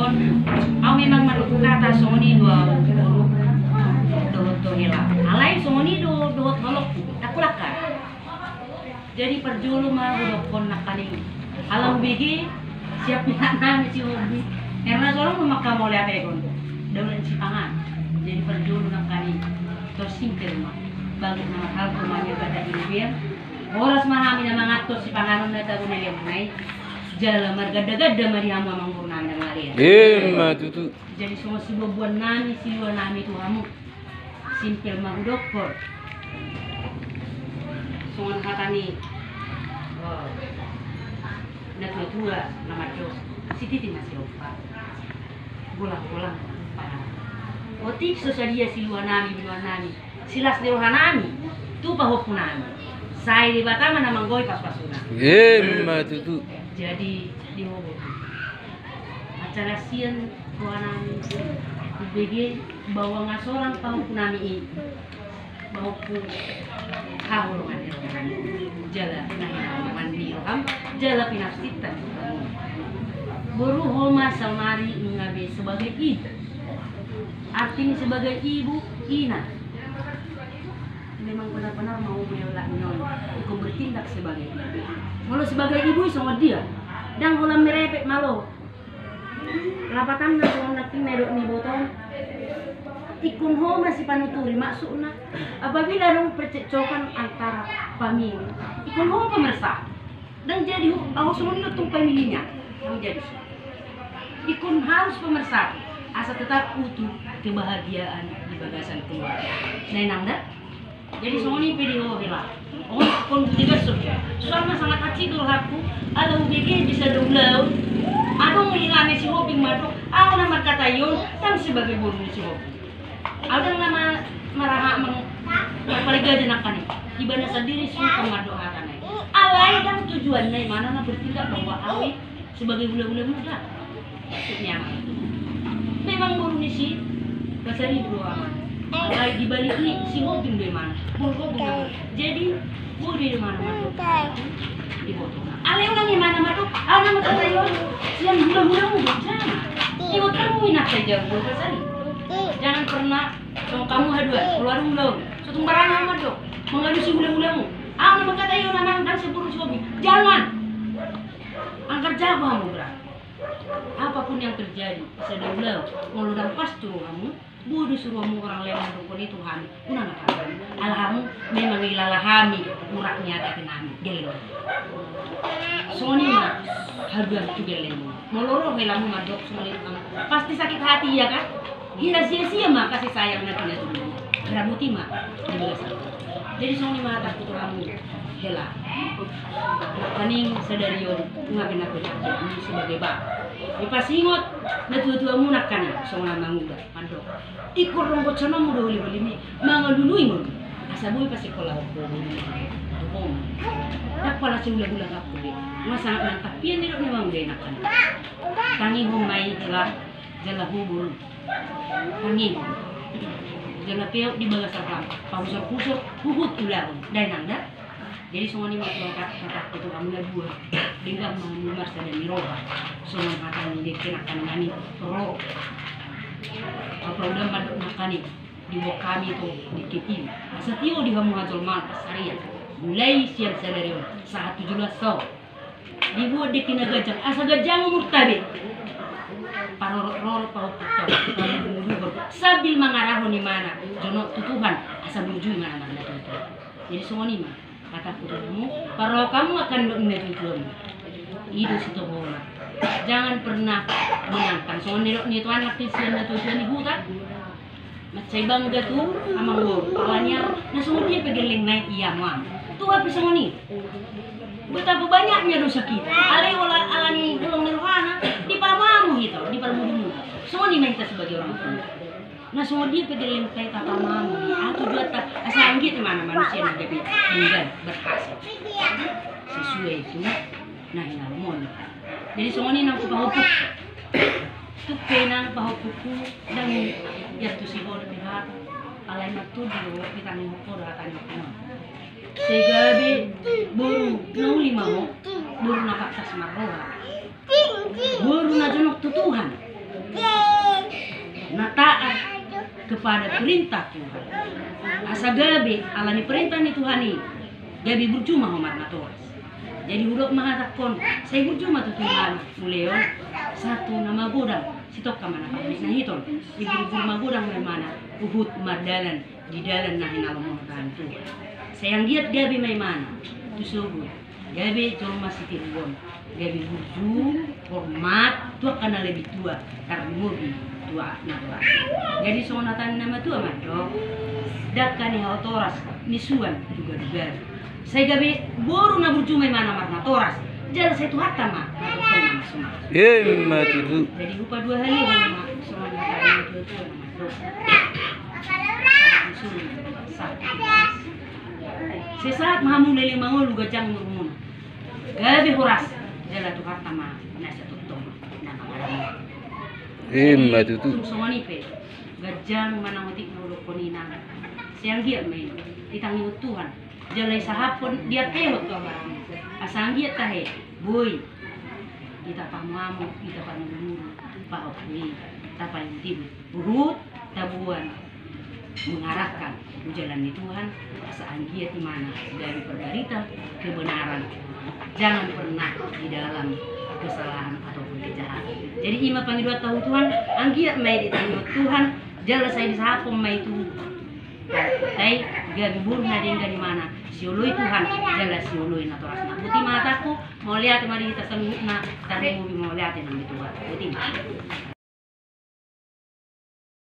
kon au memang manuk kata soni dua huruf do hela alai soni do holok takulakar jadi perjulu mah udah kon nakani alam bigi siap minana si hobi karena seorang memakai mau lihat ekon dengan si pangan jadi perjulu nakani terus singkir mah bagi nama hal kumanya kata biar horas mahami na mengatur si panganon na tago na liam nay jala margada-gada marihamu amang purnanda ngaria matutu jadi semua si bubuan nami si luar nami itu kamu simpel magudokor sungan hatani wow natua nama jos si titi masih opa bolang-bolang otik sosadia si luar nami silas di luar nami tu pahok nami saya di Batam mana manggoy pas-pasuna matutu jadi di Hobo acara sian kuanan BG bawa ngasorang tahu nami bawa ku kahur kan jala mandi ilham jala pinafsitan baru homa samari ngabe sebagai ibu artinya sebagai ibu ina memang benar-benar mau menolak non ikut bertindak sebagai ibu kalau sebagai ibu sama dia dan kalau merepek malu lapatan na kung nakinero ni botong ikun ho masih panuturi maksudnya apabila dong percekcokan antara pamilya ikun ho pemirsa dan jadi harus menutup pamilnya yang jadi ikun harus pemirsa asal tetap utuh kebahagiaan di bagasan keluarga nah nangda jadi soni video bilang oh kon tiga soalnya sangat kecil dulu aku ada bikin bisa doulau adong ngilane si hobi madok aku nama kata yon yang sebagai burung si hobi ada nama maraha paling gak jenakan ibadah sendiri suka madok hatane alai dan tujuannya mana na bertindak bahwa awi sebagai bula-bula muda maksudnya memang burung si kasari dua alai dibalik ini si hobi dari mana burung jadi burung dari mana madok di botol alai orang yang mana madok nama kata yon yang gula-gula mu jangan ibu kamu enak saja gue kasari jangan pernah sama kamu haduan keluar mulau sutung barang amat dok mengadu si gula-gulamu nama kata yon anak dan seburu si hobi jangan angkat jago kamu berat apapun yang terjadi bisa diulau ngeludang pas tuh kamu bodoh suruh kamu orang lain mendukung itu Tuhan unang apa alhamu memang ilalahami muraknya tapi nami gelo soni mah haduan tu gelemu meloro helamu madok semua itu pasti sakit hati ya kan hina sia-sia mah kasih sayang nanti dulu rabuti mah jadi soni mah takut kamu hela kaning sadarion ngaben aku ini sebagai bab di pasingot na tua-tua munak kan sona manguga mandok ikor ronggo chono mu doli ni mangalului mo asaboy pa sekolah ko tuong tak pala sula-sula ka ko masa nang tapian ni memang de nakan tangi humay jala hubul tangi jala peo di bagas sakam pausok-usok huhut ulang dai nanda jadi semua ini kata itu kamu dua dengan mengulas dan miroba semua kata ini dikenakan nani ro apa udah maduk makani di bawah kami itu dikitin setio di kamu ngajol mal pasarian mulai siang sadarion saat 17 tahun dibuat dikina gajang asa gajang murtabe parorot pau sambil mengarah di mana jono tutuhan asa menuju mana itu jadi semua ini mah kata kamu, kalau kamu akan menentukan itu situ bola. Jangan pernah menangkan. Soalnya itu anak kecil atau di hutan, macam bangga tuh sama gua. Awalnya, nah semua dia pegeling naik iya mah. Tuh apa semua nih? Betapa banyaknya dosa kita. Alani belum nirwana di pamamu gitu, di permudumu. Semua nih kita sebagai orang tua. Nah semua dia pegeling kayak apa mamu atau juga tak asal gitu mana manusia yang jadi meninggal berhasil sesuai itu nah ini mon jadi semua ini nak pahupuk tu penang pahupuku dan jatuh si bodoh lihat alai matu dulu kita ngukor akan ngukor segabe buru nau lima mo buru nak atas marroha buru nak jenuk tutuhan na taat kepada perintah Tuhan. Asa gabi alani perintah ni Tuhan ni, gabi berjumah Omar na toras. Jadi huruf mengatakan, saya berjumah tu Tuhan muleon satu nama godang sitok ka mana kami na hiton. Ibu-ibu magodang mana uhut mardalan di dalan na hinalomon kan Tuhan. Sayang giat gabi may mana tu subuh. Gabi tolong masih tiruan. Gabi burju, hormat, tua karena lebih tua karena mobil tua natura. Jadi sonatan nama tua madok. Dakkan yang toras nisuan juga juga. Saya gabi boru na burju may mana marna toras. Jadi saya tu hatta mah. Tutu. Jadi lupa 2 hari sama sonatan tua madok. Sesaat mahamu lele mangol gajang murmun. Gabi horas jala tu hatta mah nasa tutong na marami. Tutu. Sumsumani pe. Gajang manangotik nulok konina. Siang giat may ditangi Tuhan. Jalai sahapon dia kehot ka marami. Asang giat tahe. Boy. Kita pamamu, kita panuluru, pahok ni, tapay tibu. Burut tabuan mengarahkan jalan Tuhan. Asaan giat di mana dari berberita kebenaran. Jangan pernah di dalam kesalahan ataupun kejahatan. Jadi ima pangidua tahu Tuhan, anggiat may ditanggot Tuhan, jala saya disahapong may itu. Tay gabi burung na din di mana siuluy Tuhan, jala siuluy na toras na. Buti mataku mau lihat mari kita sanggup na, tadi mau lihat yang Tuhan. Buti.